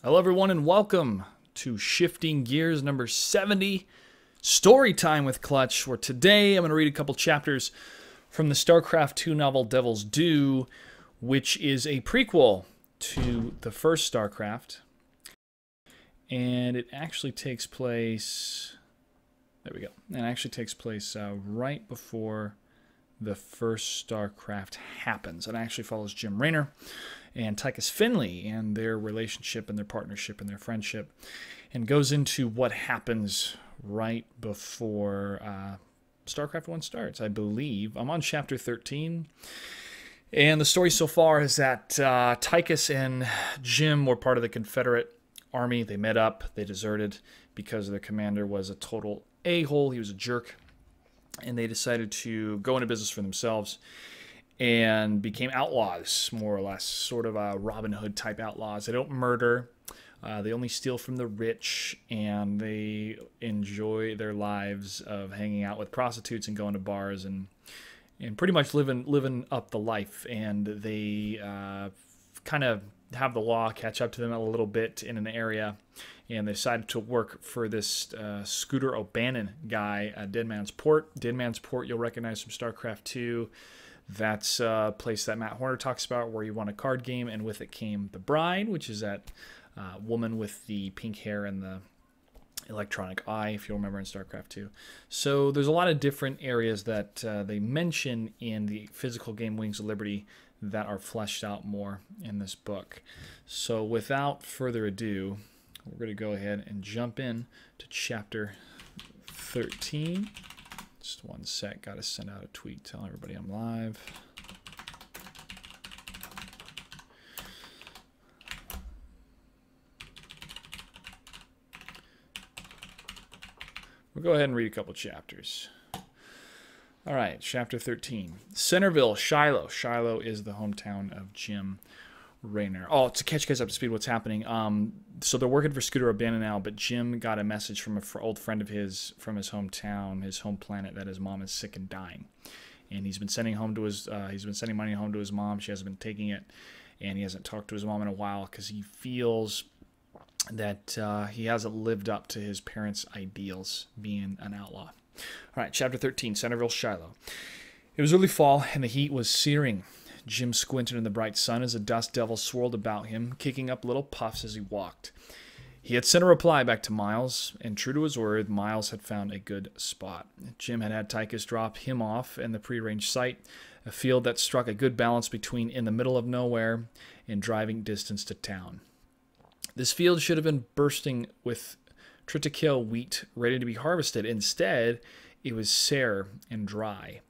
Hello everyone and welcome to Shifting Gears number 70, Story Time with Clutch, where today I'm going to read a couple chapters from the StarCraft II novel Devil's Due, which is a prequel to the first StarCraft. And it actually takes place, there we go, it actually takes place right before the first StarCraft happens. It actually follows Jim Raynor and Tychus Findlay and their relationship and their partnership and their friendship, and goes into what happens right before StarCraft 1 starts. I believe I'm on chapter 13, and the story so far is that Tychus and Jim were part of the Confederate Army. They met up, they deserted because their commander was a total a-hole. He was a jerk, and they decided to go into business for themselves and became outlaws, more or less, sort of Robin Hood type outlaws. They don't murder, they only steal from the rich, and they enjoy their lives of hanging out with prostitutes and going to bars and pretty much living up the life. And they kind of have the law catch up to them a little bit in an area, and they decided to work for this Scooter O'Bannon guy at Dead Man's Port. Dead Man's Port you'll recognize from StarCraft 2. That's a place that Matt Horner talks about where you won a card game, and with it came the Bride, which is that woman with the pink hair and the electronic eye, if you'll remember in StarCraft 2. So there's a lot of different areas that they mention in the physical game Wings of Liberty that are fleshed out more in this book. So without further ado, we're going to go ahead and jump in to chapter 13. Just one sec, got to send out a tweet telling everybody I'm live. We'll go ahead and read a couple chapters. All right, chapter 13. Centerville, Shiloh. Shiloh is the hometown of Jim Raynor. Oh, to catch you guys up to speed, what's happening? So they're working for Scooter O'Bannon now, but Jim got a message from an old friend of his from his hometown, his home planet, that his mom is sick and dying, and he's been sending home to his he's been sending money home to his mom. She hasn't been taking it, and he hasn't talked to his mom in a while because he feels that he hasn't lived up to his parents' ideals, being an outlaw. All right, chapter 13, Centerville, Shiloh. It was early fall, and the heat was searing. Jim squinted in the bright sun as a dust devil swirled about him, kicking up little puffs as he walked. He had sent a reply back to Miles, and true to his word, Miles had found a good spot. Jim had had Tychus drop him off in the prearranged site, a field that struck a good balance between in the middle of nowhere and driving distance to town. This field should have been bursting with triticale wheat ready to be harvested. Instead, it was sere and dry.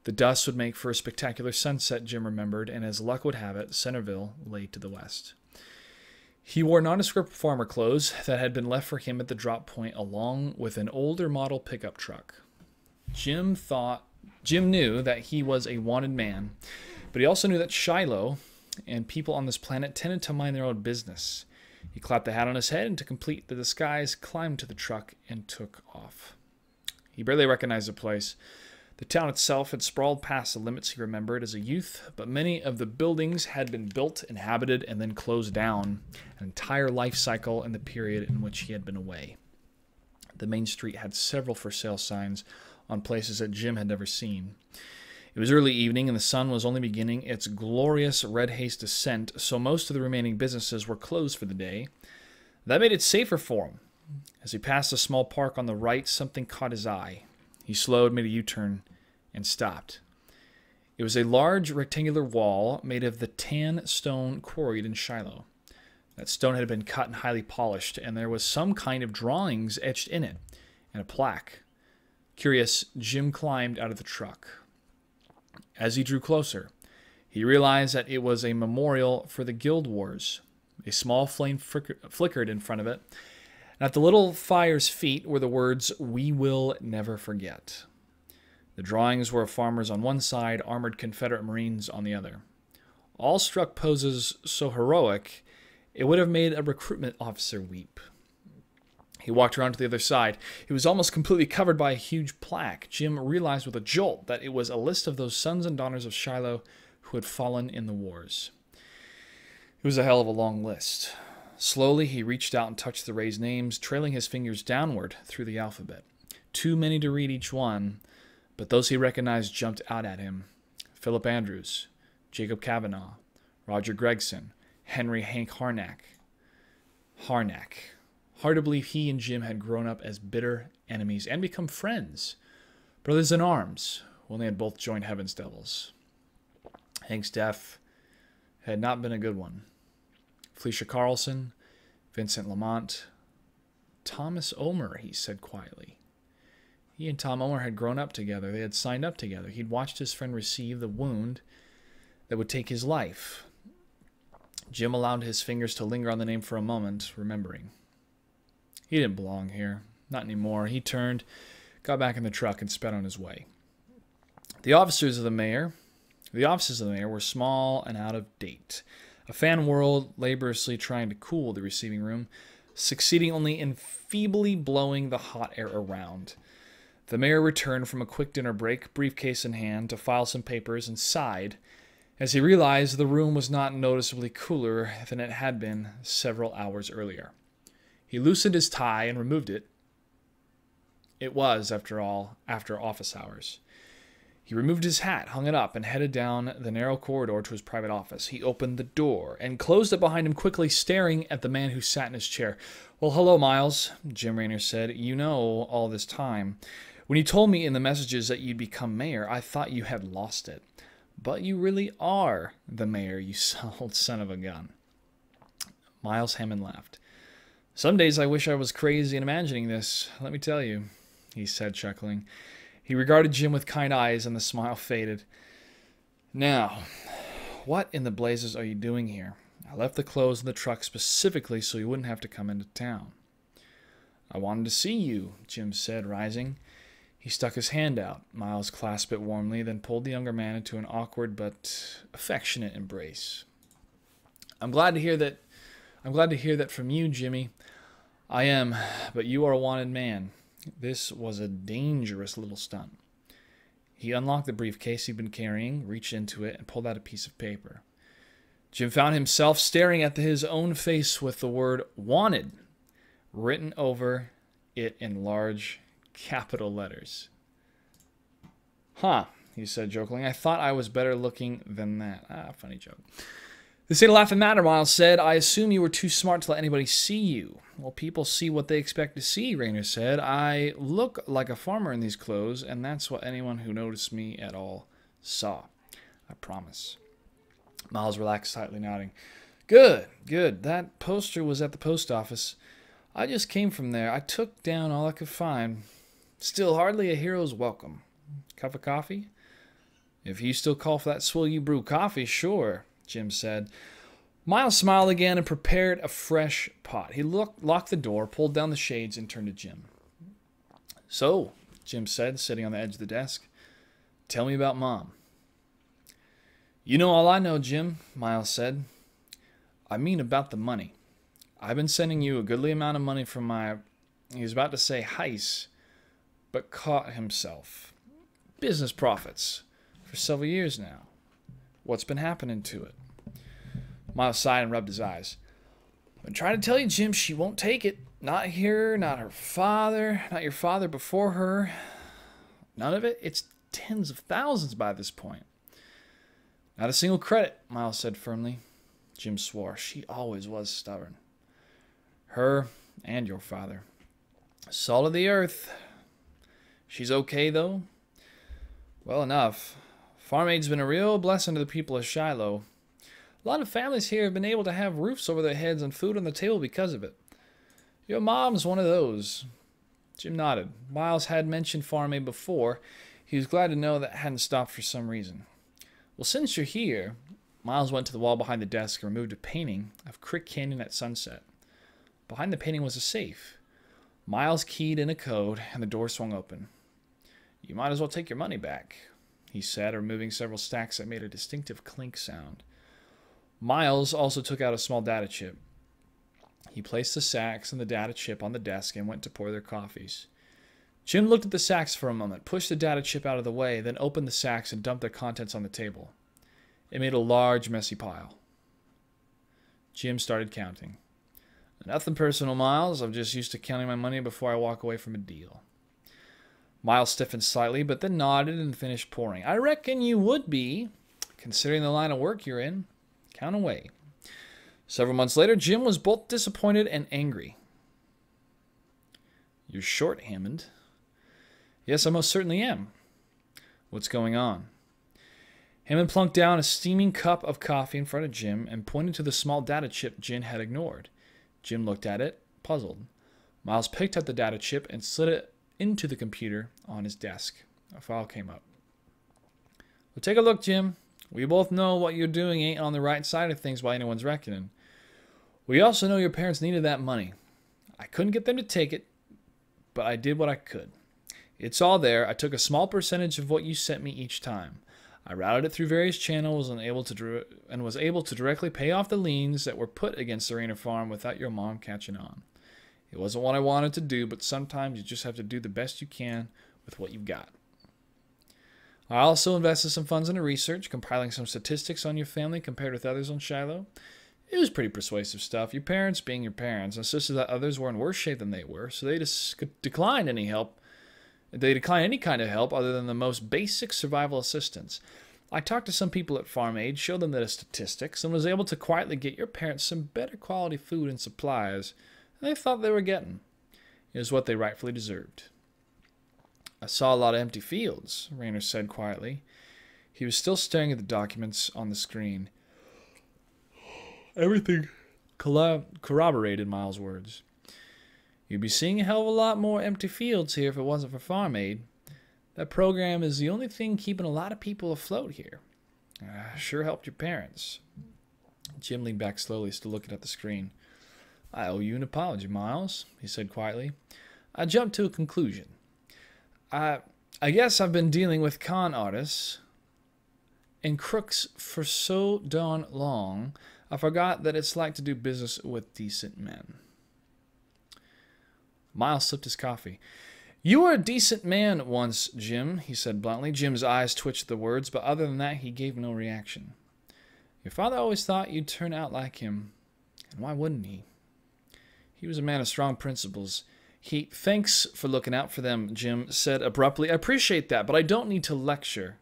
The dust would make for a spectacular sunset, Jim remembered, and as luck would have it, Centerville lay to the west. He wore nondescript farmer clothes that had been left for him at the drop point, along with an older model pickup truck. Jim knew that he was a wanted man, but he also knew that Shiloh and people on this planet tended to mind their own business. He clapped the hat on his head, and to complete the disguise, climbed to the truck and took off. He barely recognized the place. The town itself had sprawled past the limits he remembered as a youth, but many of the buildings had been built, inhabited, and then closed down, an entire life cycle in the period in which he had been away. The main street had several for sale signs on places that Jim had never seen. It was early evening, and the sun was only beginning its glorious red haze descent, so most of the remaining businesses were closed for the day. That made it safer for him. As he passed a small park on the right, something caught his eye. He slowed, made a U-turn, and stopped. It was a large rectangular wall made of the tan stone quarried in Shiloh. That stone had been cut and highly polished, and there was some kind of drawings etched in it, and a plaque. Curious, Jim climbed out of the truck. As he drew closer, he realized that it was a memorial for the Guild Wars. A small flame flickered in front of it, and at the little fire's feet were the words, "We will never forget." The drawings were of farmers on one side, armored Confederate Marines on the other. All struck poses so heroic, it would have made a recruitment officer weep. He walked around to the other side. It was almost completely covered by a huge plaque. Jim realized with a jolt that it was a list of those sons and daughters of Shiloh who had fallen in the wars. It was a hell of a long list. Slowly, he reached out and touched the raised names, trailing his fingers downward through the alphabet. Too many to read each one, but those he recognized jumped out at him. Philip Andrews, Jacob Kavanaugh, Roger Gregson, Henry Hank Harnack. Harnack. Hard to believe he and Jim had grown up as bitter enemies and become friends. Brothers in arms, when they had both joined Heaven's Devils. Hank's death had not been a good one. Felicia Carlson, Vincent Lamont, Thomas Omer, he said quietly. He and Tom Omer had grown up together. They had signed up together. He'd watched his friend receive the wound that would take his life. Jim allowed his fingers to linger on the name for a moment, remembering. He didn't belong here. Not anymore. He turned, got back in the truck, and sped on his way. The offices of the mayor were small and out of date. A fan whirled laboriously trying to cool the receiving room, succeeding only in feebly blowing the hot air around. The mayor returned from a quick dinner break, briefcase in hand, to file some papers, and sighed as he realized the room was not noticeably cooler than it had been several hours earlier. He loosened his tie and removed it. It was, after all, after office hours. He removed his hat, hung it up, and headed down the narrow corridor to his private office. He opened the door and closed it behind him quickly, staring at the man who sat in his chair. Well, hello, Miles, Jim Raynor said. You know all this time. When you told me in the messages that you'd become mayor, I thought you had lost it. But you really are the mayor, you old son of a gun. Miles Hammond laughed. Some days I wish I was crazy in imagining this, let me tell you, he said, chuckling. He regarded Jim with kind eyes, and the smile faded. Now, what in the blazes are you doing here? I left the clothes in the truck specifically so you wouldn't have to come into town. I wanted to see you, Jim said, rising. He stuck his hand out. Miles clasped it warmly, then pulled the younger man into an awkward but affectionate embrace. I'm glad to hear that from you, Jimmy. I am, but you are a wanted man. This was a dangerous little stunt. He unlocked the briefcase he'd been carrying, reached into it, and pulled out a piece of paper. Jim found himself staring at his own face with the word "wanted" written over it in large capital letters. Huh, he said jokingly. I thought I was better looking than that. Funny joke. This ain't a laughing matter, Miles said. I assume you were too smart to let anybody see you. Well, people see what they expect to see, Raynor said. I look like a farmer in these clothes, and that's what anyone who noticed me at all saw. I promise. Miles relaxed, slightly nodding. Good, good. That poster was at the post office. I just came from there. I took down all I could find. Still hardly a hero's welcome. Cup of coffee? If you still call for that swill you brew coffee, sure, Jim said. Miles smiled again and prepared a fresh pot. He locked the door, pulled down the shades, and turned to Jim. So, Jim said, sitting on the edge of the desk, tell me about Mom. You know all I know, Jim, Miles said. I mean about the money. I've been sending you a goodly amount of money from my, he was about to say heist, but caught himself. Business profits for several years now. What's been happening to it? Miles sighed and rubbed his eyes. I've been trying to tell you, Jim, she won't take it. Not here, not her father, not your father before her. None of it. It's tens of thousands by this point. Not a single credit, Miles said firmly. Jim swore. She always was stubborn. Her and your father. Salt of the earth. She's okay, though? Well enough. Farm aid's been a real blessing to the people of Shiloh. A lot of families here have been able to have roofs over their heads and food on the table because of it. Your mom's one of those. Jim nodded. Miles had mentioned farm aid before. He was glad to know that hadn't stopped for some reason. Well, since you're here, Miles went to the wall behind the desk and removed a painting of Crick Canyon at sunset. Behind the painting was a safe. Miles keyed in a code, and the door swung open. You might as well take your money back, he said, removing several stacks that made a distinctive clink sound. Miles also took out a small data chip. He placed the sacks and the data chip on the desk and went to pour their coffees. Jim looked at the sacks for a moment, pushed the data chip out of the way, then opened the sacks and dumped their contents on the table. It made a large, messy pile. Jim started counting. Nothing personal, Miles. I'm just used to counting my money before I walk away from a deal. Miles stiffened slightly, but then nodded and finished pouring. I reckon you would be, considering the line of work you're in. Count away. Several months later, Jim was both disappointed and angry. You're short, Hammond. Yes, I most certainly am. What's going on? Hammond plunked down a steaming cup of coffee in front of Jim and pointed to the small data chip Jim had ignored. Jim looked at it, puzzled. Miles picked up the data chip and slid it into the computer on his desk. A file came up. Well, take a look, Jim. We both know what you're doing ain't on the right side of things by anyone's reckoning. We also know your parents needed that money. I couldn't get them to take it, but I did what I could. It's all there. I took a small percentage of what you sent me each time. I routed it through various channels and was able to directly pay off the liens that were put against the Rainer farm without your mom catching on. It wasn't what I wanted to do, but sometimes you just have to do the best you can with what you've got. I also invested some funds into research, compiling some statistics on your family compared with others on Shiloh. It was pretty persuasive stuff. Your parents, being your parents, insisted that others were in worse shape than they were, so they declined any help. They declined any kind of help other than the most basic survival assistance. I talked to some people at Farm Aid, showed them the statistics, and was able to quietly get your parents some better quality food and supplies than they thought they were getting. It was what they rightfully deserved. I saw a lot of empty fields, Rainer said quietly. He was still staring at the documents on the screen. Everything corroborated Miles' words. You'd be seeing a hell of a lot more empty fields here if it wasn't for Farm Aid. That program is the only thing keeping a lot of people afloat here. Sure helped your parents. Jim leaned back slowly, still looking at the screen. I owe you an apology, Miles, he said quietly. I jumped to a conclusion. I guess I've been dealing with con artists and crooks for so darn long, I forgot that it's like to do business with decent men. Miles sipped his coffee. You were a decent man once, Jim, he said bluntly. Jim's eyes twitched at the words, but other than that, he gave no reaction. Your father always thought you'd turn out like him, and why wouldn't he? He was a man of strong principles. Thanks for looking out for them, Jim said abruptly. I appreciate that, but I don't need to lecture.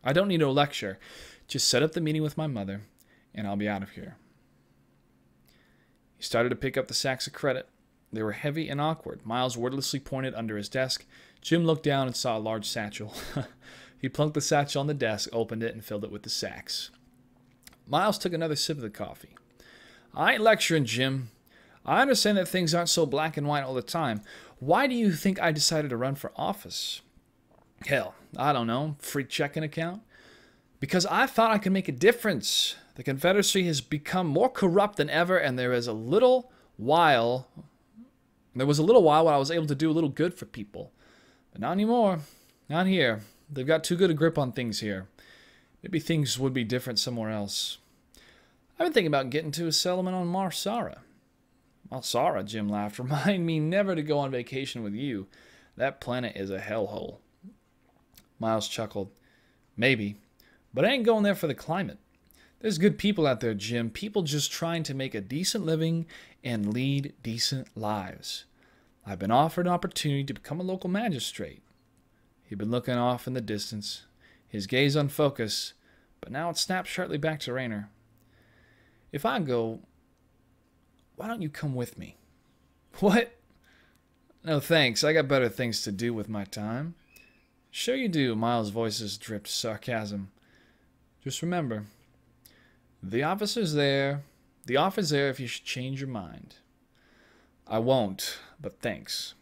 Just set up the meeting with my mother, and I'll be out of here. He started to pick up the sacks of credit. They were heavy and awkward. Miles wordlessly pointed under his desk. Jim looked down and saw a large satchel. He plunked the satchel on the desk, opened it, and filled it with the sacks. Miles took another sip of the coffee. I ain't lecturing, Jim. I understand that things aren't so black and white all the time. Why do you think I decided to run for office? Hell, I don't know. Free checking account? Because I thought I could make a difference. The Confederacy has become more corrupt than ever, and there was a little while when I was able to do a little good for people. But not anymore. Not here. They've got too good a grip on things here. Maybe things would be different somewhere else. I've been thinking about getting to a settlement on Marsara. Marsara, Jim laughed. Remind me never to go on vacation with you. That planet is a hellhole. Miles chuckled. Maybe. But I ain't going there for the climate. There's good people out there, Jim. People just trying to make a decent living and lead decent lives. I've been offered an opportunity to become a local magistrate. He'd been looking off in the distance, his gaze unfocused, but now it snapped sharply back to Rainer. If I go, why don't you come with me? What? No thanks, I got better things to do with my time. Sure you do, Miles' voices dripped sarcasm. Just remember, the offer's there if you should change your mind. I won't, but thanks.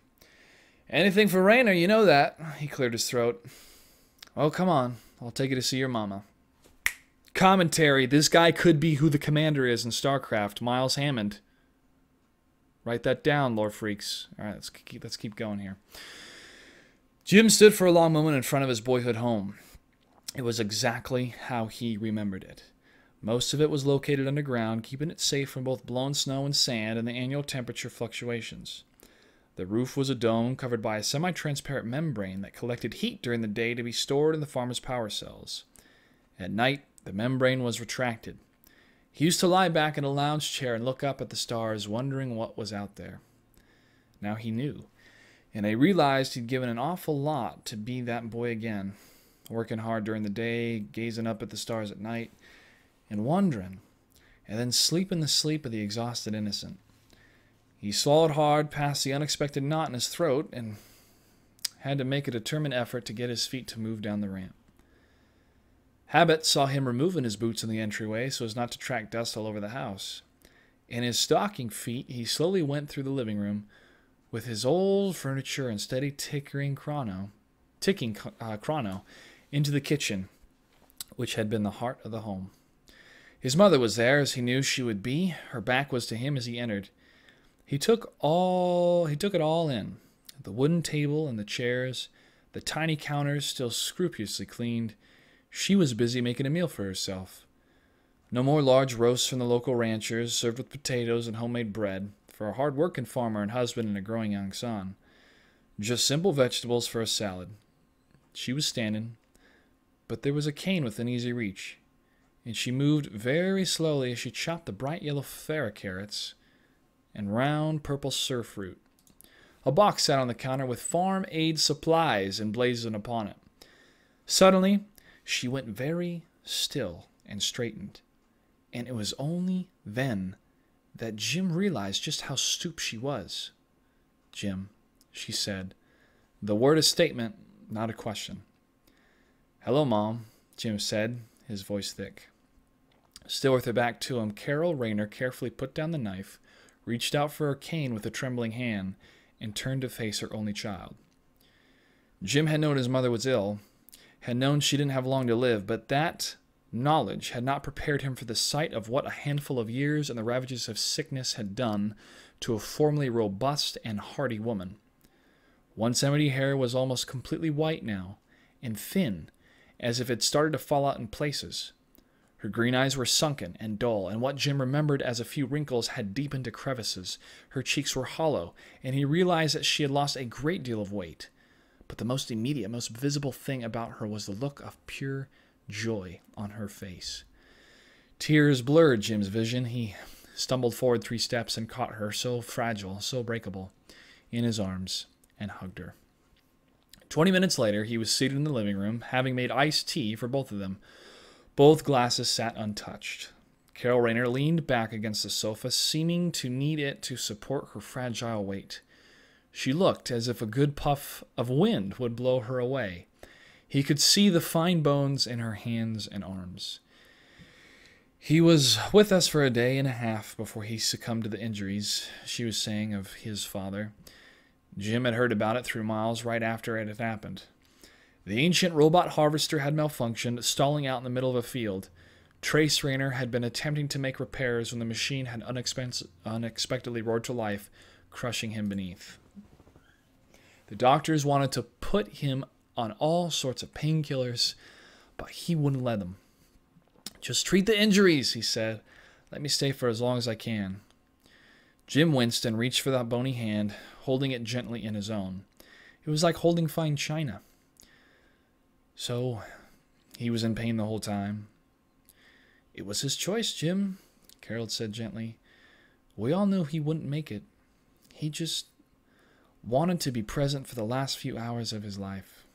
Anything for Rainer, you know that. He cleared his throat. Oh, come on. I'll take you to see your mama. Commentary. This guy could be who the commander is in StarCraft. Miles Hammond. Write that down, lore freaks. All right, let's keep going here. Jim stood for a long moment in front of his boyhood home. It was exactly how he remembered it. Most of it was located underground, keeping it safe from both blown snow and sand and the annual temperature fluctuations. The roof was a dome covered by a semi-transparent membrane that collected heat during the day to be stored in the farmer's power cells. At night, the membrane was retracted. He used to lie back in a lounge chair and look up at the stars, wondering what was out there. Now he knew, and he realized he'd given an awful lot to be that boy again, working hard during the day, gazing up at the stars at night, and wondering, and then sleeping the sleep of the exhausted innocent. He swallowed hard past the unexpected knot in his throat and had to make a determined effort to get his feet to move down the ramp. Habit saw him removing his boots in the entryway so as not to track dust all over the house. In his stocking feet, he slowly went through the living room with his old furniture and steady ticking chrono into the kitchen, which had been the heart of the home. His mother was there, as he knew she would be. Her back was to him as he entered. He took it all in. The wooden table and the chairs, the tiny counters still scrupulously cleaned. She was busy making a meal for herself. No more large roasts from the local ranchers, served with potatoes and homemade bread, for a hard-working farmer and husband and a growing young son. Just simple vegetables for a salad. She was standing, but there was a cane within easy reach, and she moved very slowly as she chopped the bright yellow Farah carrots and round purple surfruit. A box sat on the counter with farm aid supplies emblazoned upon it. Suddenly, she went very still and straightened, and it was only then that Jim realized just how stooped she was. "Jim," she said. The word a statement, not a question. "Hello, Mom," Jim said, his voice thick. Still with her back to him, Carol Rayner carefully put down the knife, reached out for her cane with a trembling hand, and turned to face her only child. Jim had known his mother was ill, had known she didn't have long to live, but that knowledge had not prepared him for the sight of what a handful of years and the ravages of sickness had done to a formerly robust and hardy woman. Once empty hair was almost completely white now, and thin, as if it started to fall out in places. Her green eyes were sunken and dull, and what Jim remembered as a few wrinkles had deepened to crevices. Her cheeks were hollow, and he realized that she had lost a great deal of weight. But the most immediate, most visible thing about her was the look of pure joy on her face. Tears blurred Jim's vision. He stumbled forward 3 steps and caught her, so fragile, so breakable, in his arms and hugged her. 20 minutes later, he was seated in the living room, having made iced tea for both of them. Both glasses sat untouched. Carol Rayner leaned back against the sofa, seeming to need it to support her fragile weight. She looked as if a good puff of wind would blow her away. He could see the fine bones in her hands and arms. "He was with us for a day and a half before he succumbed to the injuries," she was saying of his father. Jim had heard about it through Miles right after it had happened. The ancient robot harvester had malfunctioned, stalling out in the middle of a field. Trace Rayner had been attempting to make repairs when the machine had unexpectedly roared to life, crushing him beneath. The doctors wanted to put him on all sorts of painkillers, but he wouldn't let them. "Just treat the injuries," he said. "Let me stay for as long as I can." Jim winced and reached for that bony hand, holding it gently in his own. It was like holding fine china. "So, he was in pain the whole time?" "It was his choice, Jim," Carol said gently. "We all knew he wouldn't make it. He just wanted to be present for the last few hours of his life."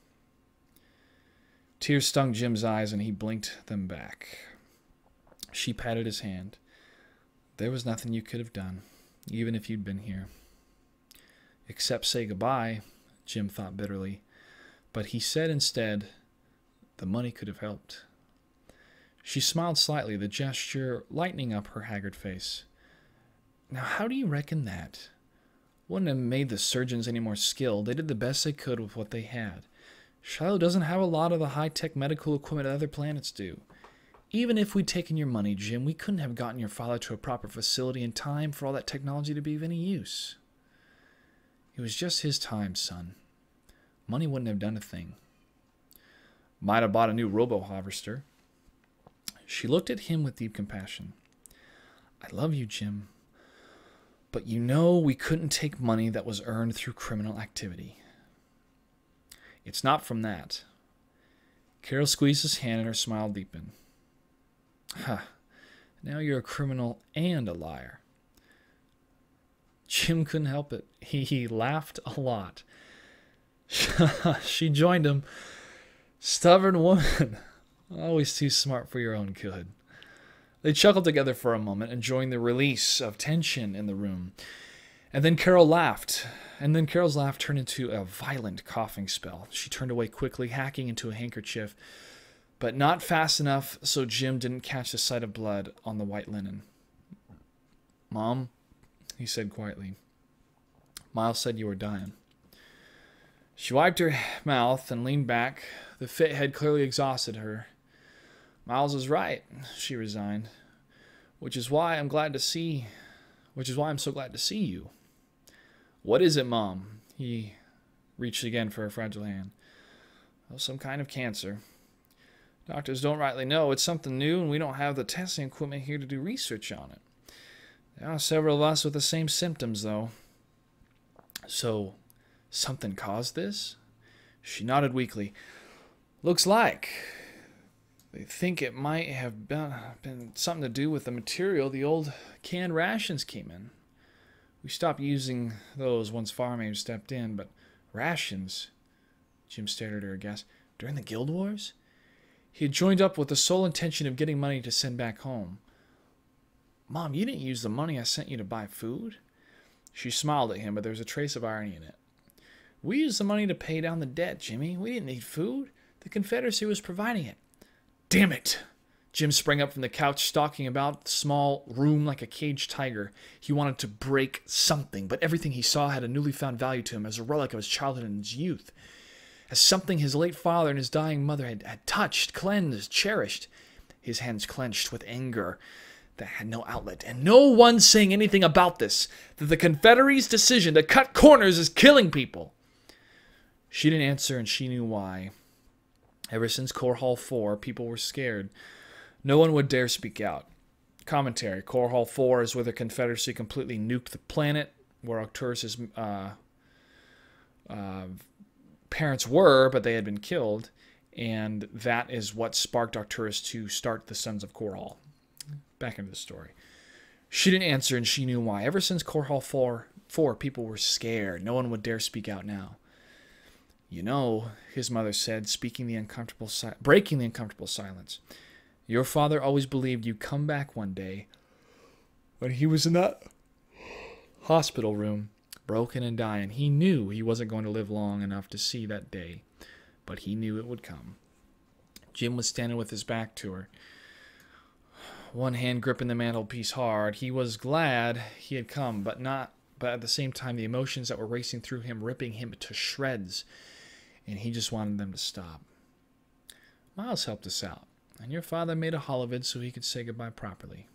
Tears stung Jim's eyes, and he blinked them back. She patted his hand. "There was nothing you could have done, even if you'd been here." "Except say goodbye," Jim thought bitterly. But he said instead, "The money could have helped." She smiled slightly, the gesture lightening up her haggard face. "Now, how do you reckon that? Wouldn't have made the surgeons any more skilled. They did the best they could with what they had. Shiloh doesn't have a lot of the high-tech medical equipment other planets do. Even if we'd taken your money, Jim, we couldn't have gotten your father to a proper facility in time for all that technology to be of any use. It was just his time, son. Money wouldn't have done a thing. Might have bought a new robo-harvester." She looked at him with deep compassion. "I love you, Jim. But you know we couldn't take money that was earned through criminal activity." "It's not from that." Carol squeezed his hand and her smile deepened. "Huh. Now you're a criminal and a liar. Jim couldn't help it. He laughed a lot. She joined him. Stubborn woman. Always too smart for your own good. They chuckled together for a moment, enjoying the release of tension in the room. And then Carol laughed. And then Carol's laugh turned into a violent coughing spell. She turned away quickly, hacking into a handkerchief, but not fast enough so Jim didn't catch the sight of blood on the white linen. "Mom," he said quietly, "Miles said you were dying." She wiped her mouth and leaned back. The fit had clearly exhausted her. "Miles is right," she resigned, which is why I'm so glad to see you." "What is it, Mom?" He reached again for her fragile hand. "Oh, some kind of cancer. Doctors don't rightly know. It's something new, and we don't have the testing equipment here to do research on it. There are several of us with the same symptoms, though." "So, something caused this?" She nodded weakly. "Looks like. They think it might have been something to do with the material the old canned rations came in. We stopped using those once Farmhand stepped in, but rations..." Jim stared at her aghast. "During the Guild Wars?" He had joined up with the sole intention of getting money to send back home. "Mom, you didn't use the money I sent you to buy food?" She smiled at him, but there was a trace of irony in it. "We used the money to pay down the debt, Jimmy. We didn't need food. The Confederacy was providing it." "Damn it!" Jim sprang up from the couch, stalking about the small room like a caged tiger. He wanted to break something, but everything he saw had a newly found value to him as a relic of his childhood and his youth. As something his late father and his dying mother had touched, cleansed, cherished. His hands clenched with anger that had no outlet, and no one saying anything about this, that the Confederacy's decision to cut corners is killing people. She didn't answer, and she knew why. Ever since Core Hall 4, people were scared. No one would dare speak out. Commentary. Core Hall 4 is where the Confederacy completely nuked the planet, where Arcturus's parents were, but they had been killed, and that is what sparked Arcturus to start the Sons of Core Hall. Back into the story. She didn't answer, and she knew why. Ever since Core Hall 4, people were scared. No one would dare speak out now. "You know," his mother said, breaking the uncomfortable silence, "your father always believed you'd come back one day. When he was in that hospital room, broken and dying, he knew he wasn't going to live long enough to see that day, but he knew it would come." Jim was standing with his back to her, one hand gripping the mantelpiece hard. He was glad he had come, but at the same time, the emotions that were racing through him, ripping him to shreds, and he just wanted them to stop. "Miles helped us out, and your father made a holovid so he could say goodbye properly."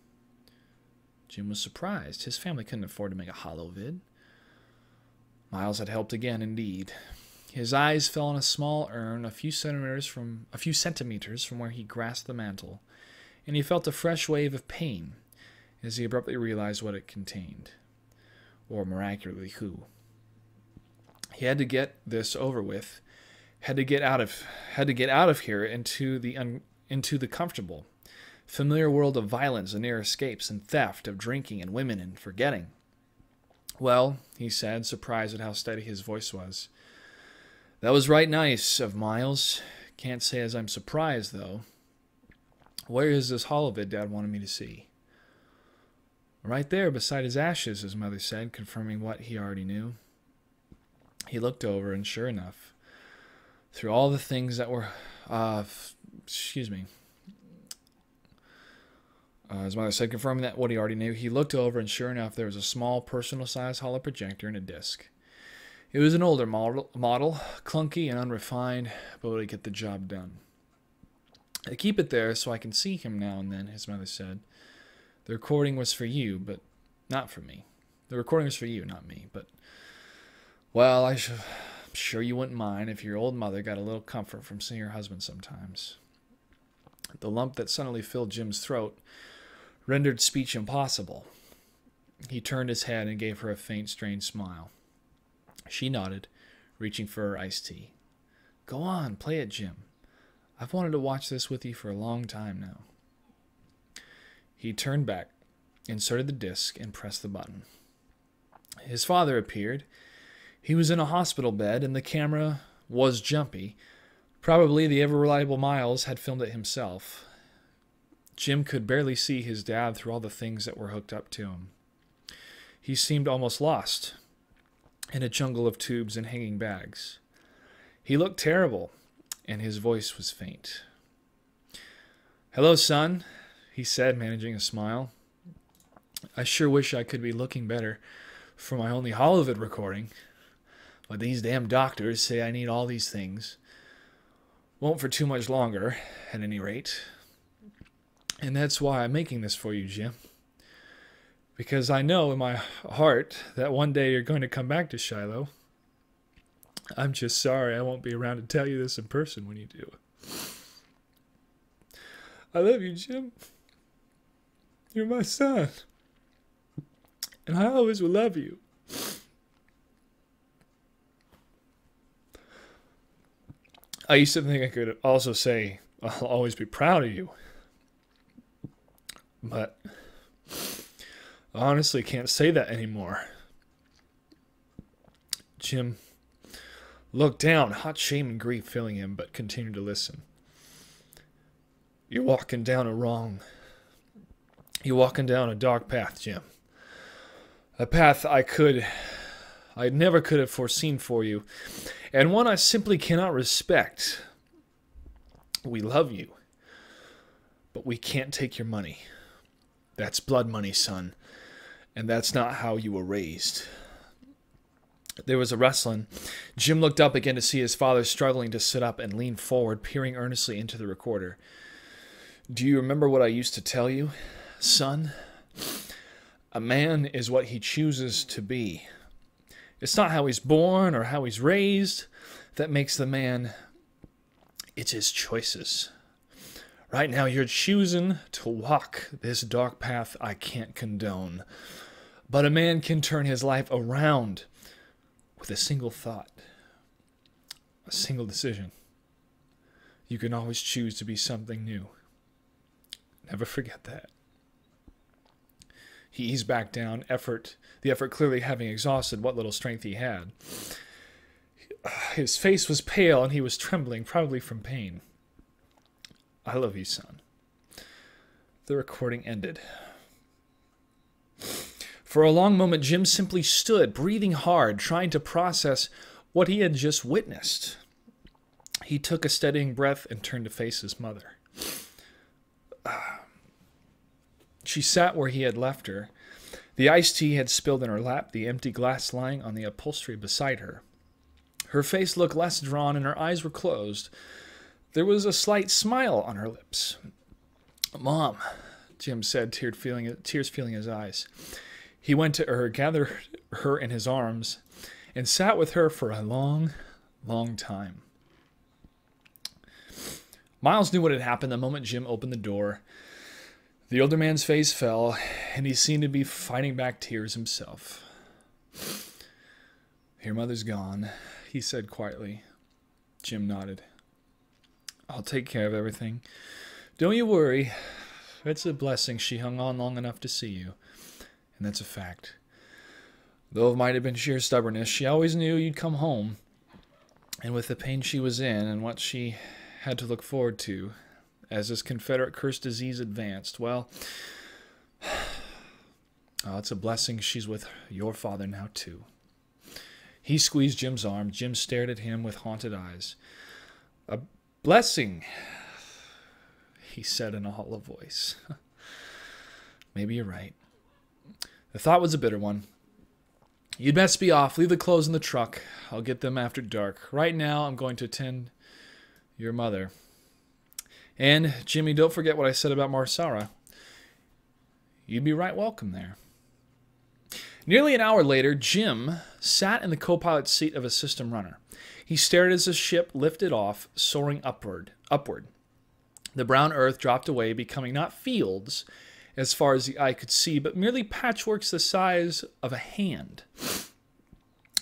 Jim was surprised. His family couldn't afford to make a holovid. Miles had helped again, indeed. His eyes fell on a small urn a few centimeters from where he grasped the mantle, and he felt a fresh wave of pain as he abruptly realized what it contained, or miraculously who. He had to get this over with. Had to get out of here into the comfortable, familiar world of violence and near escapes and theft, of drinking and women and forgetting. "Well," he said, surprised at how steady his voice was, "that was right nice of Miles. Can't say as I'm surprised, though. Where is this holovid Dad wanted me to see?" "Right there beside his ashes," his mother said, confirming what he already knew. He looked over, and sure enough, through all the things that were... his mother said, confirming that what he already knew. He looked over, and sure enough, there was a small, personal-sized holoprojector and a disc. It was an older model, clunky and unrefined, but would get the job done. "I keep it there so I can see him now and then," his mother said. "The recording was for you, but not for me. The recording was for you, not me, but... Well, I'm sure you wouldn't mind if your old mother got a little comfort from seeing her husband sometimes." The lump that suddenly filled Jim's throat rendered speech impossible. He turned his head and gave her a faint, strained smile. She nodded, reaching for her iced tea. "Go on, play it, Jim. I've wanted to watch this with you for a long time now." He turned back, inserted the disc, and pressed the button. His father appeared. He was in a hospital bed, and the camera was jumpy. Probably the ever-reliable Miles had filmed it himself. Jim could barely see his dad through all the things that were hooked up to him. He seemed almost lost in a jungle of tubes and hanging bags. He looked terrible, and his voice was faint. "Hello, son," he said, managing a smile. "I sure wish I could be looking better for my only Hollywood recording. But these damn doctors say I need all these things. Won't for too much longer, at any rate. And that's why I'm making this for you, Jim. Because I know in my heart that one day you're going to come back to Shiloh. I'm just sorry I won't be around to tell you this in person when you do. I love you, Jim. You're my son. And I always will love you. I used to think I could also say, I'll always be proud of you. But I honestly can't say that anymore." Jim looked down, hot shame and grief filling him, but continued to listen. You're walking down a dark path, Jim. A path I never could have foreseen for you, and one I simply cannot respect. We love you, but we can't take your money. That's blood money, son, and that's not how you were raised. There was a rustling. Jim looked up again to see his father struggling to sit up and leaned forward, peering earnestly into the recorder. Do you remember what I used to tell you, son? A man is what he chooses to be. It's not how he's born or how he's raised that makes the man. It's his choices. Right now you're choosing to walk this dark path I can't condone. But a man can turn his life around with a single thought, a single decision. You can always choose to be something new. Never forget that. He eased back down, the effort clearly having exhausted what little strength he had. His face was pale and he was trembling, probably from pain. I love you, son. The recording ended. For a long moment, Jim simply stood, breathing hard, trying to process what he had just witnessed. He took a steadying breath and turned to face his mother. She sat where he had left her. The iced tea had spilled in her lap, the empty glass lying on the upholstery beside her. Her face looked less drawn and her eyes were closed. There was a slight smile on her lips. Mom, Jim said, tears filling his eyes. He went to her, gathered her in his arms, and sat with her for a long, long time. Miles knew what had happened the moment Jim opened the door. The older man's face fell, and he seemed to be fighting back tears himself. Your mother's gone, he said quietly. Jim nodded. I'll take care of everything. Don't you worry. It's a blessing she hung on long enough to see you. And that's a fact. Though it might have been sheer stubbornness, she always knew you'd come home. And with the pain she was in and what she had to look forward to as this Confederate cursed disease advanced, well, it's a blessing she's with your father now, too. He squeezed Jim's arm. Jim stared at him with haunted eyes. A blessing, he said in a hollow voice. Maybe you're right. The thought was a bitter one. You'd best be off. Leave the clothes in the truck. I'll get them after dark. Right now, I'm going to attend your mother. And, Jimmy, don't forget what I said about Marsara. You'd be right welcome there. Nearly an hour later, Jim sat in the co-pilot's seat of a system runner. He stared as the ship lifted off, soaring upward. The brown earth dropped away, becoming not fields as far as the eye could see, but merely patchworks the size of a hand.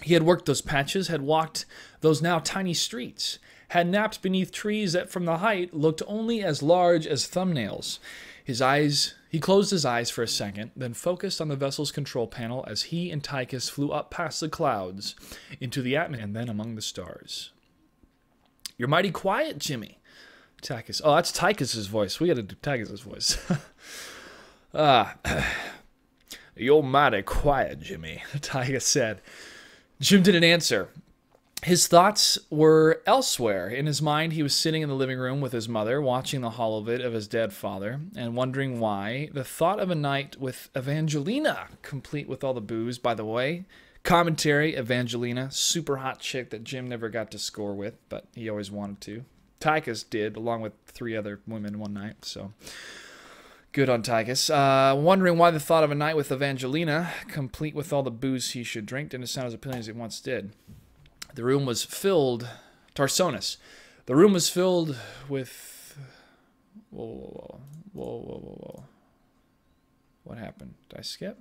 He had worked those patches, had walked those now tiny streets, had napped beneath trees that from the height looked only as large as thumbnails. He closed his eyes for a second, then focused on the vessel's control panel as he and Tychus flew up past the clouds into the atmosphere and then among the stars. "You're mighty quiet, Jimmy." Tychus. Oh, that's Tychus's voice. We got to do Tychus's voice. "You're mighty quiet, Jimmy," Tychus said. Jim didn't answer. His thoughts were elsewhere. In his mind, he was sitting in the living room with his mother, watching the holovid of his dead father, and wondering why. The thought of a night with Evangelina, complete with all the booze, by the way. Commentary, Evangelina, super hot chick that Jim never got to score with, but he always wanted to. Tychus did, along with 3 other women one night, so good on Tychus. Wondering why the thought of a night with Evangelina, complete with all the booze he should drink, didn't sound as appealing as it once did. The room was filled... Tarsonis. The room was filled with... Whoa. What happened? Did I skip?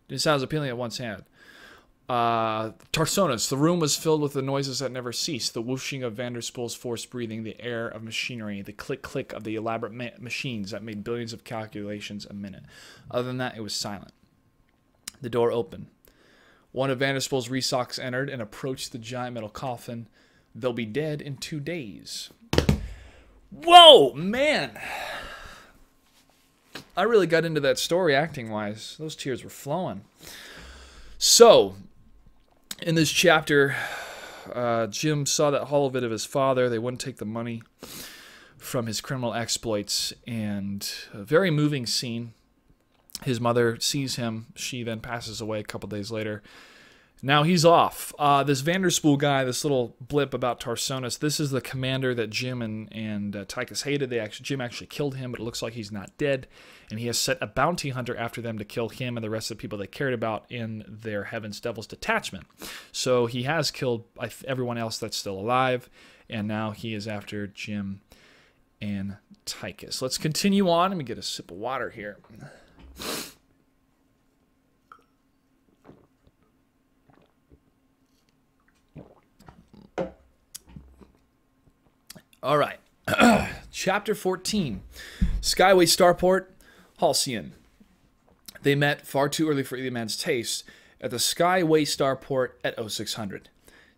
Didn't sound as appealing as it once had. Tarsonis. The room was filled with the noises that never ceased. The whooshing of Vanderspool's forced breathing, the air of machinery, the click-click of the elaborate machines that made billions of calculations a minute. Other than that, it was silent. The door opened. One of Vanderspool's resocks entered and approached the giant metal coffin. "They'll be dead in 2 days." Whoa, man! I really got into that story acting-wise. Those tears were flowing. So, in this chapter, Jim saw that holovid of his father. They wouldn't take the money from his criminal exploits. And a very moving scene. His mother sees him. She then passes away a couple days later. Now he's off. This Vanderspool guy, this little blip about Tarsonis, this is the commander that Jim and Tychus hated. Jim actually killed him, but it looks like he's not dead. And he has set a bounty hunter after them to kill him and the rest of the people they cared about in their Heaven's Devils detachment. So he has killed everyone else that's still alive. And now he is after Jim and Tychus. Let's continue on. Let me get a sip of water here. All right. Chapter 14. Skyway Starport, Halcyon. They met far too early for either man's taste at the Skyway Starport at 0600.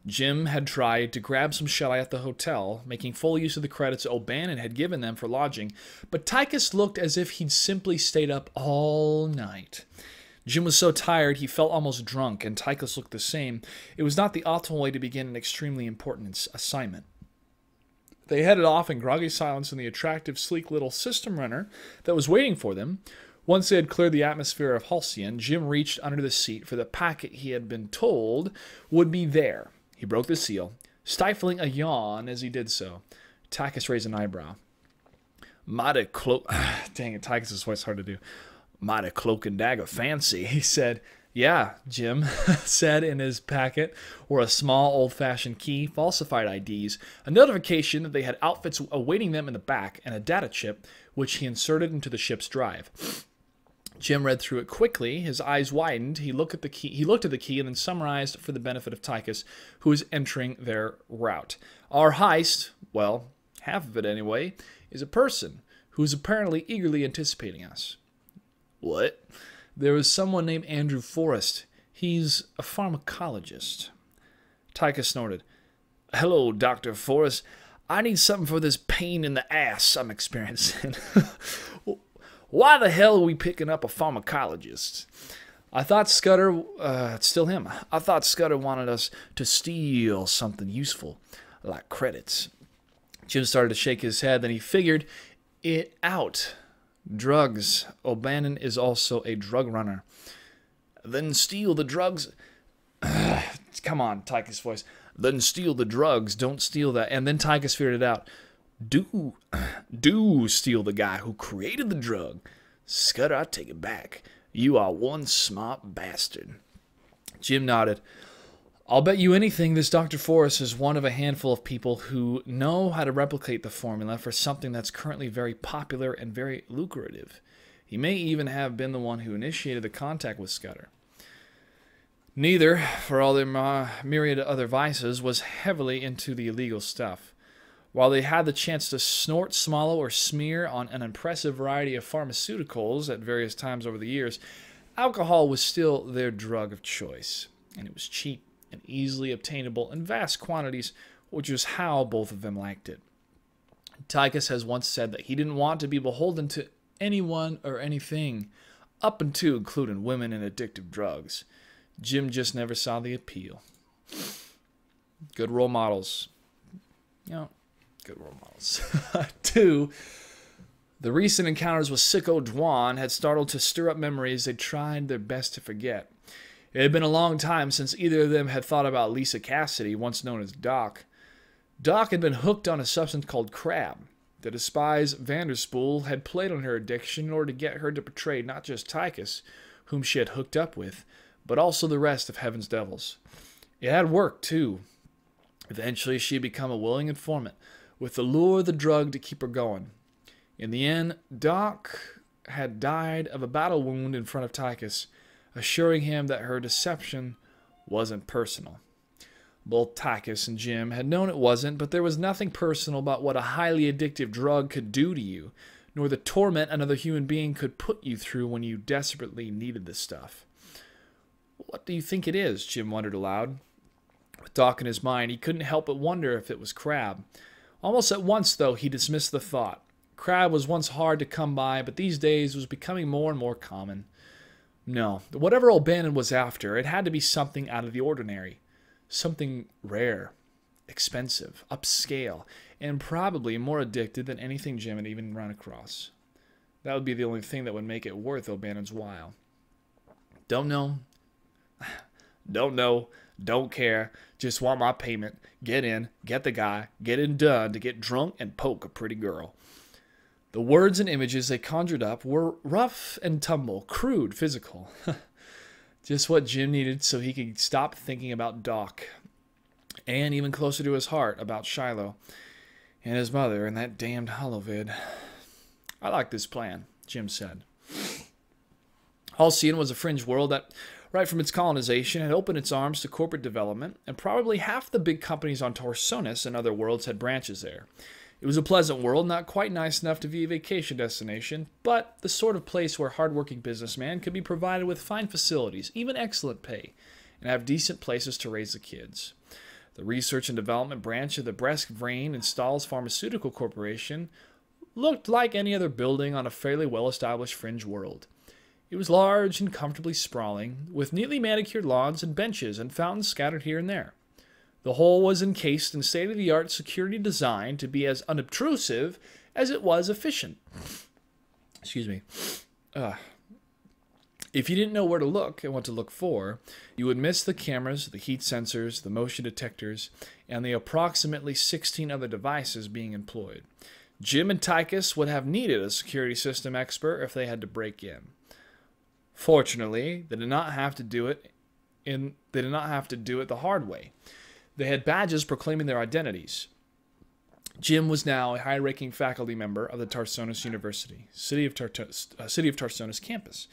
Jim had tried to grab some shell-eye at the hotel, making full use of the credits O'Bannon had given them for lodging, but Tychus looked as if he'd simply stayed up all night. Jim was so tired he felt almost drunk, and Tychus looked the same. It was not the optimal way to begin an extremely important assignment. They headed off in groggy silence in the attractive, sleek little system runner that was waiting for them. Once they had cleared the atmosphere of Halcyon, Jim reached under the seat for the packet he had been told would be there. He broke the seal, stifling a yawn as he did so. Tychus raised an eyebrow. Mighty cloak... Dang it, Tychus' voice hard to do. "Mighty cloak and dagger fancy," he said. "Yeah," Jim said in his packet were a small old-fashioned key, falsified IDs, a notification that they had outfits awaiting them in the back, and a data chip, which he inserted into the ship's drive. Jim read through it quickly. His eyes widened. He looked at the key and then summarized for the benefit of Tychus, who was entering their route. "Our heist, well, half of it anyway, is a person who is apparently eagerly anticipating us." "What?" "There was someone named Andrew Forrest. He's a pharmacologist." Tychus snorted. "Hello, Dr. Forrest. I need something for this pain in the ass I'm experiencing." "Why the hell are we picking up a pharmacologist?" "I thought Scudder, it's still him. I thought Scudder wanted us to steal something useful, like credits." Jim started to shake his head, then he figured it out. Drugs. O'Bannon is also a drug runner. "Then steal the drugs." Come on, Tychus' voice. "Then steal the drugs. Don't steal that." And then Tychus figured it out. Do steal the guy who created the drug. Scudder, I take it back. You are one smart bastard. Jim nodded. "I'll bet you anything this Dr. Forrest is one of a handful of people who know how to replicate the formula for something that's currently very popular and very lucrative. He may even have been the one who initiated the contact with Scudder." Neither, for all their myriad other vices, was heavily into the illegal stuff. While they had the chance to snort, swallow, or smear on an impressive variety of pharmaceuticals at various times over the years, alcohol was still their drug of choice, and it was cheap and easily obtainable in vast quantities, which was how both of them liked it. Tychus has once said that he didn't want to be beholden to anyone or anything, up and to including women and addictive drugs. Jim just never saw the appeal. Good role models. Good role models. 2. The recent encounters with Sicko Dwan had started to stir up memories they tried their best to forget. It had been a long time since either of them had thought about Lisa Cassidy, once known as Doc. Doc had been hooked on a substance called crab. The despised Vanderspool had played on her addiction in order to get her to betray not just Tychus, whom she had hooked up with, but also the rest of Heaven's Devils. It had worked, too. Eventually, she had become a willing informant, with the lure of the drug to keep her going. In the end, Doc had died of a battle wound in front of Tychus, assuring him that her deception wasn't personal. Both Tychus and Jim had known it wasn't, but there was nothing personal about what a highly addictive drug could do to you, nor the torment another human being could put you through when you desperately needed the stuff. What do you think it is? Jim wondered aloud. With Doc in his mind, he couldn't help but wonder if it was crab. Almost at once, though, he dismissed the thought. Crab was once hard to come by, but these days was becoming more and more common. No, whatever O'Bannon was after, it had to be something out of the ordinary. Something rare, expensive, upscale, and probably more addicted than anything Jim had even run across. That would be the only thing that would make it worth O'Bannon's while. Don't know. Don't care. Just want my payment. Get in, get the guy, get it done to get drunk and poke a pretty girl. The words and images they conjured up were rough and tumble, crude, physical. Just what Jim needed so he could stop thinking about Doc. And even closer to his heart, about Shiloh and his mother and that damned holovid. I like this plan, Jim said. Halcyon was a fringe world that, right from its colonization, had opened its arms to corporate development, and probably half the big companies on Tarsonis and other worlds had branches there. It was a pleasant world, not quite nice enough to be a vacation destination, but the sort of place where hard-working businessmen could be provided with fine facilities, even excellent pay, and have decent places to raise the kids. The research and development branch of the Bresk Vrain and Stalls Pharmaceutical Corporation looked like any other building on a fairly well-established fringe world. It was large and comfortably sprawling, with neatly manicured lawns and benches and fountains scattered here and there. The whole was encased in state-of-the-art security design to be as unobtrusive as it was efficient. Excuse me. If you didn't know where to look and what to look for, you would miss the cameras, the heat sensors, the motion detectors, and the approximately 16 other devices being employed. Jim and Tychus would have needed a security system expert if they had to break in. Fortunately, they did not have to do it the hard way. They had badges proclaiming their identities. Jim was now a high-ranking faculty member of the Tarsonis University, City of Tarsonis campus.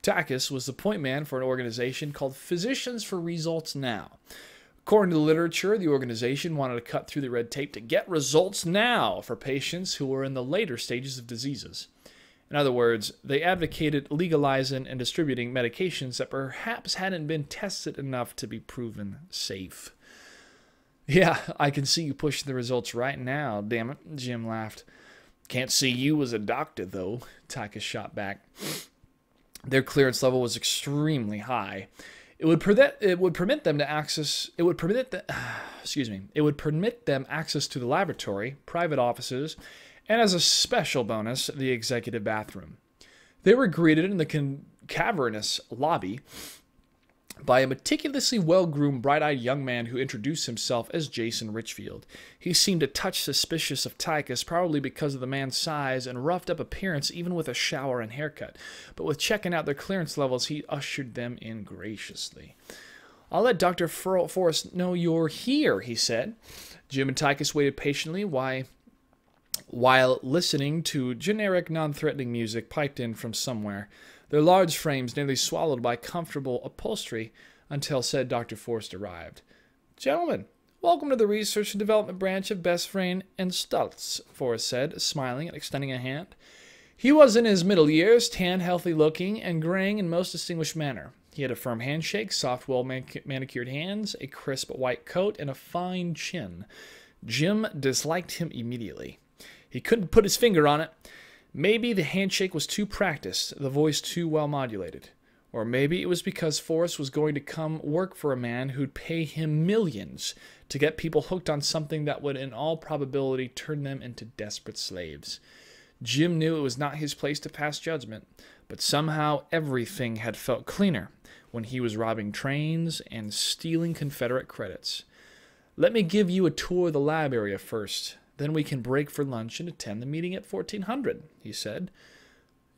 Tychus was the point man for an organization called Physicians for Results Now. According to the literature, the organization wanted to cut through the red tape to get results now for patients who were in the later stages of diseases. In other words, they advocated legalizing and distributing medications that perhaps hadn't been tested enough to be proven safe. Yeah, I can see you pushing the results right now, damn it, Jim laughed. Can't see you as a doctor, though, Tychus shot back. Their clearance level was extremely high. It would permit them access to the laboratory, private offices, and as a special bonus, the executive bathroom. They were greeted in the cavernous lobby by a meticulously well-groomed, bright-eyed young man who introduced himself as Jason Richfield. He seemed a touch suspicious of Tychus, probably because of the man's size and roughed-up appearance, even with a shower and haircut. But with checking out their clearance levels, he ushered them in graciously. "I'll let Dr. Forrest know you're here," he said. Jim and Tychus waited patiently while listening to generic, non-threatening music piped in from somewhere. Their large frames nearly swallowed by comfortable upholstery, until said Dr. Forrest arrived. "Gentlemen, welcome to the Research and Development Branch of Besfrain and Stultz," Forrest said, smiling and extending a hand. He was in his middle years, tan, healthy-looking, and graying in most distinguished manner. He had a firm handshake, soft, well-manicured hands, a crisp white coat, and a fine chin. Jim disliked him immediately. He couldn't put his finger on it. Maybe the handshake was too practiced, the voice too well modulated. Or maybe it was because Forrest was going to come work for a man who'd pay him millions to get people hooked on something that would in all probability turn them into desperate slaves. Jim knew it was not his place to pass judgment, but somehow everything had felt cleaner when he was robbing trains and stealing Confederate credits. "Let me give you a tour of the lab area first. Then we can break for lunch and attend the meeting at 1400, he said.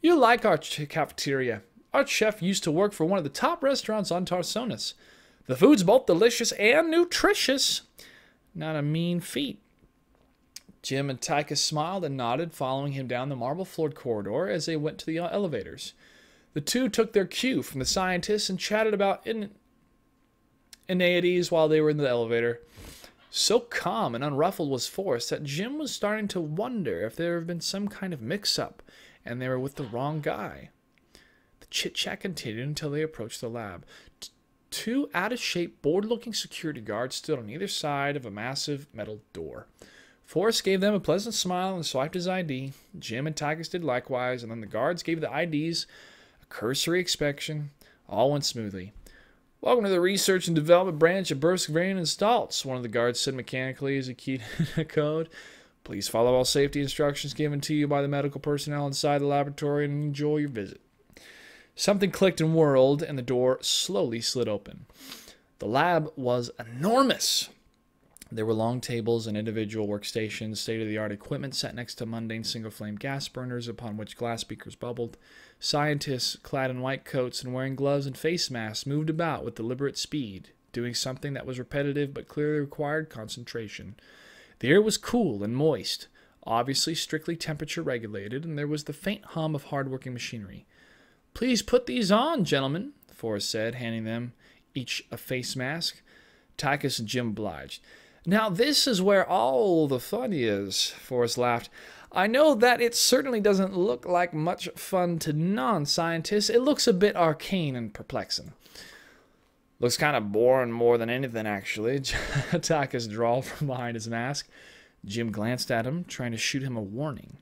"You'll like our cafeteria. Our chef used to work for one of the top restaurants on Tarsonis. The food's both delicious and nutritious. Not a mean feat." Jim and Tychus smiled and nodded, following him down the marble-floored corridor as they went to the elevators. The two took their cue from the scientists and chatted about inanities while they were in the elevator. So calm and unruffled was Forrest that Jim was starting to wonder if there had been some kind of mix-up and they were with the wrong guy. The chit-chat continued until they approached the lab. Two out-of-shape, bored-looking security guards stood on either side of a massive metal door. Forrest gave them a pleasant smile and swiped his ID. Jim and Tychus did likewise, and then the guards gave the IDs a cursory inspection. All went smoothly. "Welcome to the Research and Development Branch of Besfrain and Stultz," one of the guards said mechanically as he keyed in a code. "Please follow all safety instructions given to you by the medical personnel inside the laboratory and enjoy your visit." Something clicked and whirled, and the door slowly slid open. The lab was enormous. There were long tables and individual workstations, state-of-the-art equipment set next to mundane single-flame gas burners upon which glass beakers bubbled. Scientists, clad in white coats and wearing gloves and face masks, moved about with deliberate speed, doing something that was repetitive but clearly required concentration. The air was cool and moist, obviously strictly temperature-regulated, and there was the faint hum of hard-working machinery. "Please put these on, gentlemen," Forrest said, handing them each a face mask. Tychus and Jim obliged. "Now this is where all the fun is," Forrest laughed. "I know that it certainly doesn't look like much fun to non-scientists. It looks a bit arcane and perplexing." "Looks kind of boring more than anything, actually," Tychus drawled from behind his mask. Jim glanced at him, trying to shoot him a warning.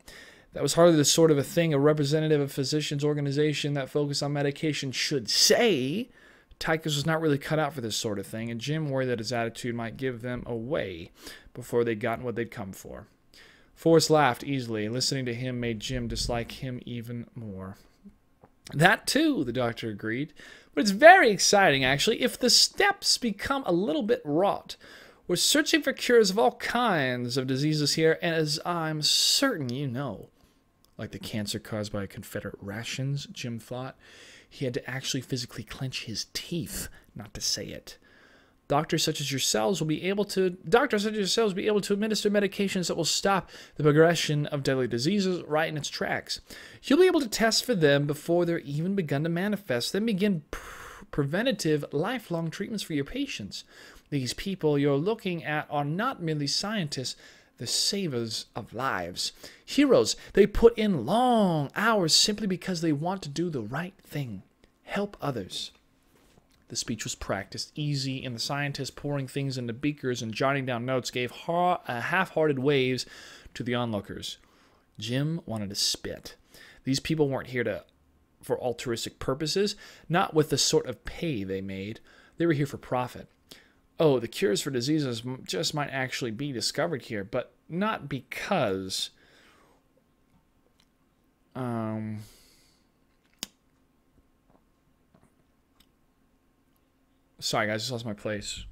That was hardly the sort of a thing a representative of a physicians' organization that focused on medication should say. Tychus was not really cut out for this sort of thing, and Jim worried that his attitude might give them away before they'd gotten what they'd come for. Forrest laughed easily, and listening to him made Jim dislike him even more. "That too," the doctor agreed. "But it's very exciting, actually, if the steps become a little bit wrought. We're searching for cures of all kinds of diseases here, and as I'm certain you know." Like the cancer caused by Confederate rations, Jim thought. He had to actually physically clench his teeth not to say it. Doctors such as yourselves will be able to administer medications that will stop the progression of deadly diseases right in its tracks. You'll be able to test for them before they're even begun to manifest, then begin preventative, lifelong treatments for your patients. These people you're looking at are not merely scientists, the savers of lives. Heroes. They put in long hours simply because they want to do the right thing. Help others. The speech was practiced, easy, and the scientists pouring things into beakers and jotting down notes gave half-hearted waves to the onlookers. Jim wanted to spit. These people weren't here for altruistic purposes, not with the sort of pay they made. They were here for profit. Oh, the cures for diseases just might actually be discovered here, but not because... Sorry, guys, I just lost my place.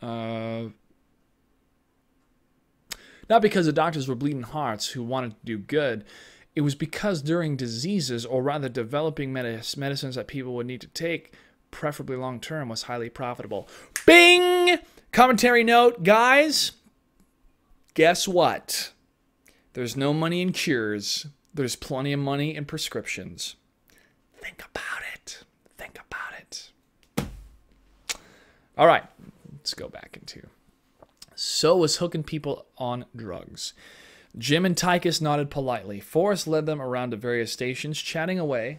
Not because the doctors were bleeding hearts who wanted to do good. It was because during diseases, or rather developing medicines that people would need to take, preferably long-term, was highly profitable. Bing! Commentary note, guys. Guess what? There's no money in cures. There's plenty of money in prescriptions. Think about it. Think about it. All right, let's go back into. So was hooking people on drugs. Jim and Tychus nodded politely. Forrest led them around to various stations, chatting away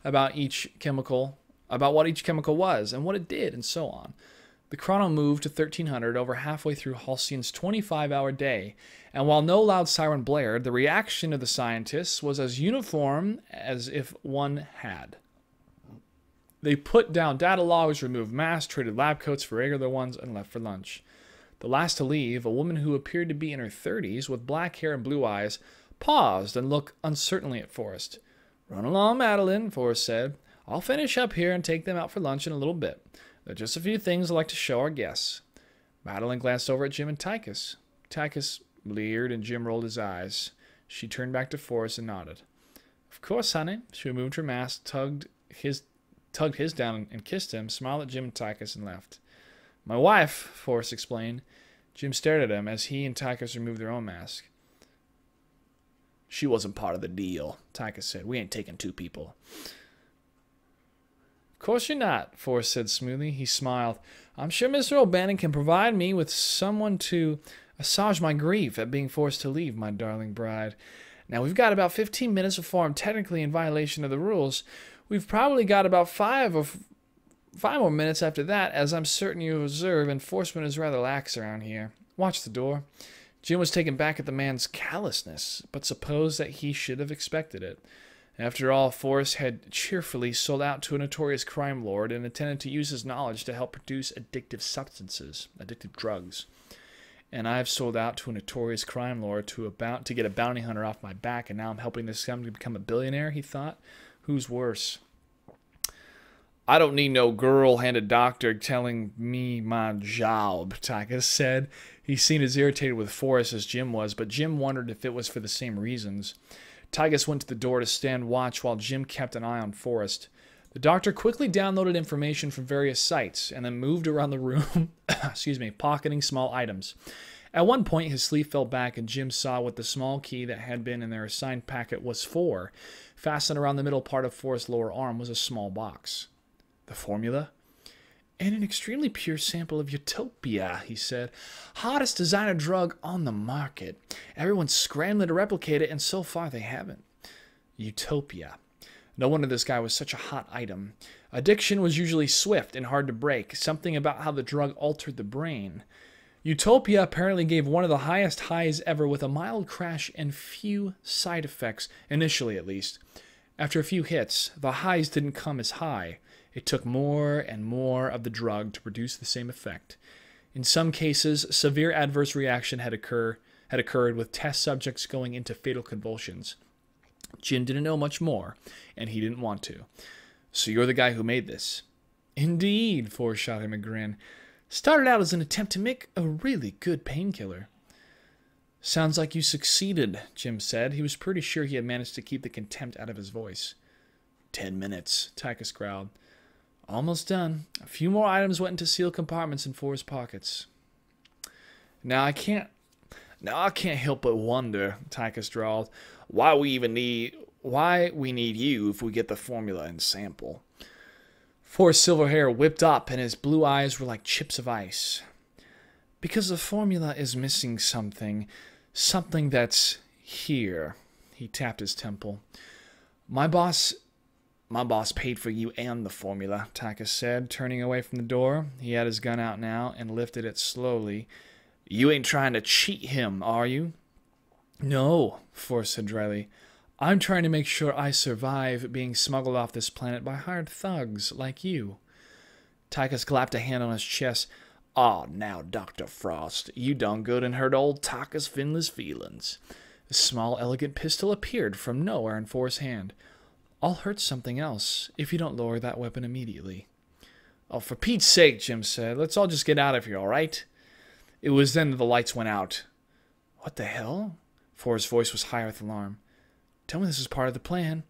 about what each chemical was and what it did, and so on. The chrono moved to 1300, over halfway through Halcyon's 25-hour day, and while no loud siren blared, the reaction of the scientists was as uniform as if one had. They put down data logs, removed masks, traded lab coats for regular ones, and left for lunch. The last to leave, a woman who appeared to be in her 30s with black hair and blue eyes, paused and looked uncertainly at Forrest. "Run along, Madeline," Forrest said. "I'll finish up here and take them out for lunch in a little bit. There are just a few things I'd like to show our guests." Madeline glanced over at Jim and Tychus. Tychus leered and Jim rolled his eyes. She turned back to Forrest and nodded. "Of course, honey." She removed her mask, tugged his down and kissed him, smiled at Jim and Tychus, and left. "My wife," Forrest explained. Jim stared at him as he and Tychus removed their own mask. "She wasn't part of the deal," Tychus said. "We ain't taking two people." "Of course you're not," Forrest said smoothly. He smiled. "I'm sure Mr. O'Bannon can provide me with someone to assuage my grief at being forced to leave my darling bride. Now, we've got about 15 minutes before I'm technically in violation of the rules. We've probably got about five more minutes after that, as I'm certain you observe enforcement is rather lax around here. Watch the door." Jim was taken back at the man's callousness, but supposed that he should have expected it. After all, Forrest had cheerfully sold out to a notorious crime lord and intended to use his knowledge to help produce addictive drugs. And I've sold out to a notorious crime lord to get a bounty hunter off my back, and now I'm helping this guy to become a billionaire, he thought. Who's worse? "I don't need no girl-handed doctor telling me my job," Tychus said. He seemed as irritated with Forrest as Jim was, but Jim wondered if it was for the same reasons. Tychus went to the door to stand watch while Jim kept an eye on Forrest. The doctor quickly downloaded information from various sites and then moved around the room, pocketing small items. At one point, his sleeve fell back and Jim saw what the small key that had been in their assigned packet was for. Fastened around the middle part of Forrest's lower arm was a small box. "The formula?" "And an extremely pure sample of Utopia," he said. "Hottest designer drug on the market. Everyone's scrambling to replicate it, and so far they haven't." Utopia. No wonder this guy was such a hot item. Addiction was usually swift and hard to break, something about how the drug altered the brain. Utopia apparently gave one of the highest highs ever with a mild crash and few side effects, initially at least. After a few hits, the highs didn't come as high. It took more and more of the drug to produce the same effect. In some cases, severe adverse reaction had occurred with test subjects going into fatal convulsions. Jim didn't know much more, and he didn't want to. "So you're the guy who made this?" "Indeed," Forrest shot him a grin. "Started out as an attempt to make a really good painkiller." "Sounds like you succeeded," Jim said. He was pretty sure he had managed to keep the contempt out of his voice. 10 minutes, Tychus growled. "Almost done. A few more items went into sealed compartments in Forrest's pockets." Now I can't help but wonder," Tychus drawled, why we need you if we get the formula and sample." Forrest's silver hair whipped up and his blue eyes were like chips of ice. "Because the formula is missing something that's here." He tapped his temple. My boss paid for you and the formula," Tychus said, turning away from the door. He had his gun out now and lifted it slowly. "You ain't trying to cheat him, are you?" "No," Forrest said dryly. "I'm trying to make sure I survive being smuggled off this planet by hired thugs like you." Tychus clapped a hand on his chest. "Aw, now, Dr. Frost, you done good and hurt old Tychus Finley's feelings." A small, elegant pistol appeared from nowhere in Forrest's hand. "I'll hurt something else if you don't lower that weapon immediately." "Oh, for Pete's sake," Jim said. "Let's all just get out of here, all right?" It was then that the lights went out. "What the hell?" Forrest's voice was high with alarm. "Tell me this is part of the plan."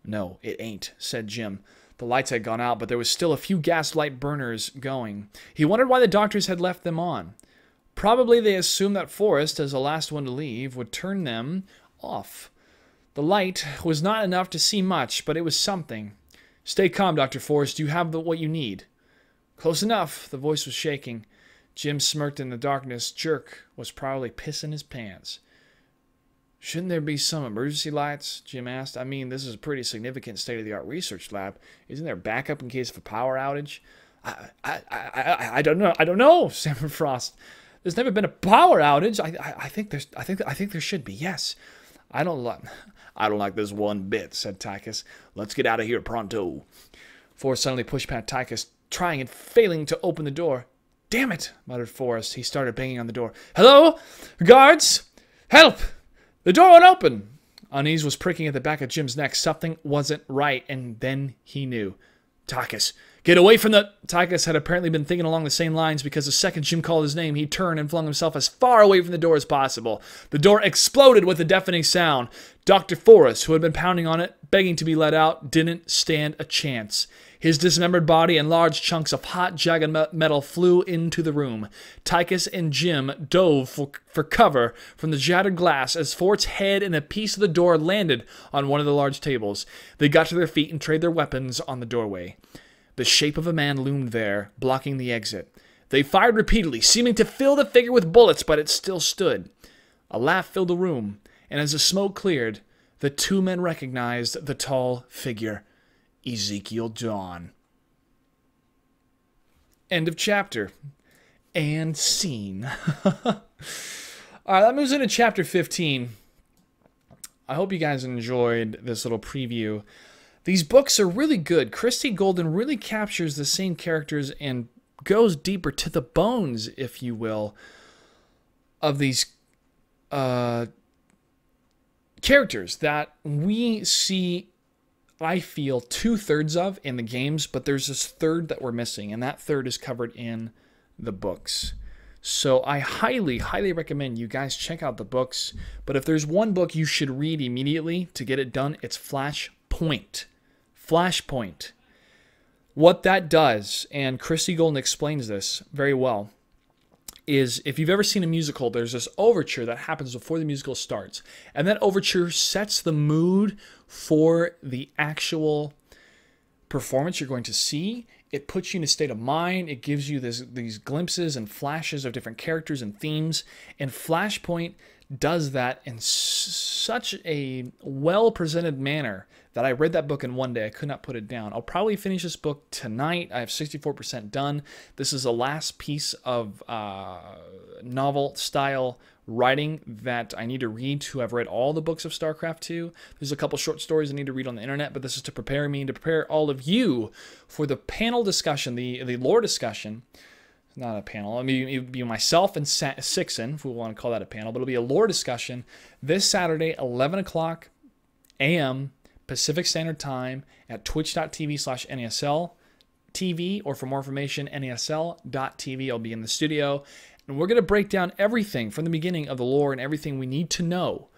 "No, it ain't," said Jim. The lights had gone out, but there was still a few gas light burners going. He wondered why the doctors had left them on. Probably they assumed that Forrest, as the last one to leave, would turn them off. The light was not enough to see much, but it was something. "Stay calm, Dr. Forrest. You have what you need." Close enough. The voice was shaking. Jim smirked in the darkness. Jerk was probably pissing his pants. Shouldn't there be some emergency lights? Jim asked. I mean, this is a pretty significant state-of-the-art research lab. Isn't there backup in case of a power outage? I don't know. I don't know, Sam Frost. There's never been a power outage. I think there should be. Yes. I don't like this one bit, said Tychus. Let's get out of here pronto. Forrest suddenly pushed past Tychus, trying and failing to open the door. Damn it, muttered Forrest. He started banging on the door. Hello? Guards? Help! The door won't open. Unease was pricking at the back of Jim's neck. Something wasn't right, and then he knew. Tychus, get away from the... Tychus had apparently been thinking along the same lines because the second Jim called his name, he turned and flung himself as far away from the door as possible. The door exploded with a deafening sound. Dr. Forrest, who had been pounding on it, begging to be let out, didn't stand a chance. His dismembered body and large chunks of hot, jagged metal flew into the room. Tychus and Jim dove for cover from the shattered glass as Fort's head and a piece of the door landed on one of the large tables. They got to their feet and trained their weapons on the doorway. The shape of a man loomed there, blocking the exit. They fired repeatedly, seeming to fill the figure with bullets, but it still stood. A laugh filled the room, and as the smoke cleared, the two men recognized the tall figure. Ezekiel Dawn. End of chapter. And scene. Alright, that moves into chapter 15. I hope you guys enjoyed this little preview. These books are really good. Christie Golden really captures the same characters and goes deeper to the bones, if you will, of these characters that we see, I feel, 2/3 of in the games, but there's this third that we're missing, and that third is covered in the books. So I highly, highly recommend you guys check out the books. But if there's one book you should read immediately to get it done, it's Flashpoint. Flashpoint. What that does, and Christie Golden explains this very well, is if you've ever seen a musical, there's this overture that happens before the musical starts. And that overture sets the mood for the actual performance you're going to see. It puts you in a state of mind. It gives you these glimpses and flashes of different characters and themes. And Flashpoint does that in such a well-presented manner that I read that book in one day. I could not put it down. I'll probably finish this book tonight. I have 64% done. This is the last piece of novel-style writing that I need to read to have read all the books of StarCraft 2. There's a couple short stories I need to read on the internet, but this is to prepare me and to prepare all of you for the panel discussion, the lore discussion. Not a panel. I mean, it would be myself and Sixen, if we want to call that a panel, but it'll be a lore discussion this Saturday, 11 o'clock a.m. Pacific Standard Time at twitch.tv/NASL TV, or for more information, NASL.TV. I'll be in the studio, and we're going to break down everything from the beginning of the lore and everything we need to know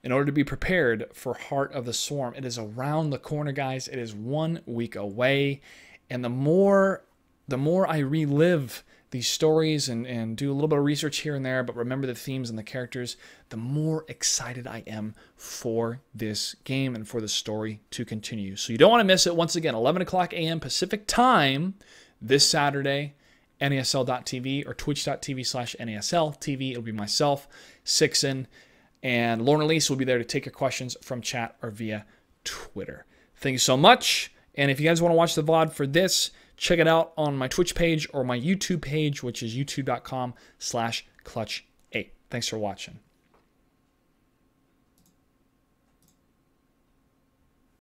in order to be prepared for Heart of the Swarm. It is around the corner, guys. It is 1 week away, and the more I relive these stories and do a little bit of research here and there, but remember the themes and the characters, the more excited I am for this game and for the story to continue. So you don't want to miss it. Once again, 11 o'clock a.m. Pacific Time this Saturday, NASL.TV or twitch.tv/NASL TV. It'll be myself, Sixen, and Lorna Elise will be there to take your questions from chat or via Twitter. Thank you so much. And if you guys want to watch the VOD for this, check it out on my Twitch page or my YouTube page, which is youtube.com/clutch8. Thanks for watching.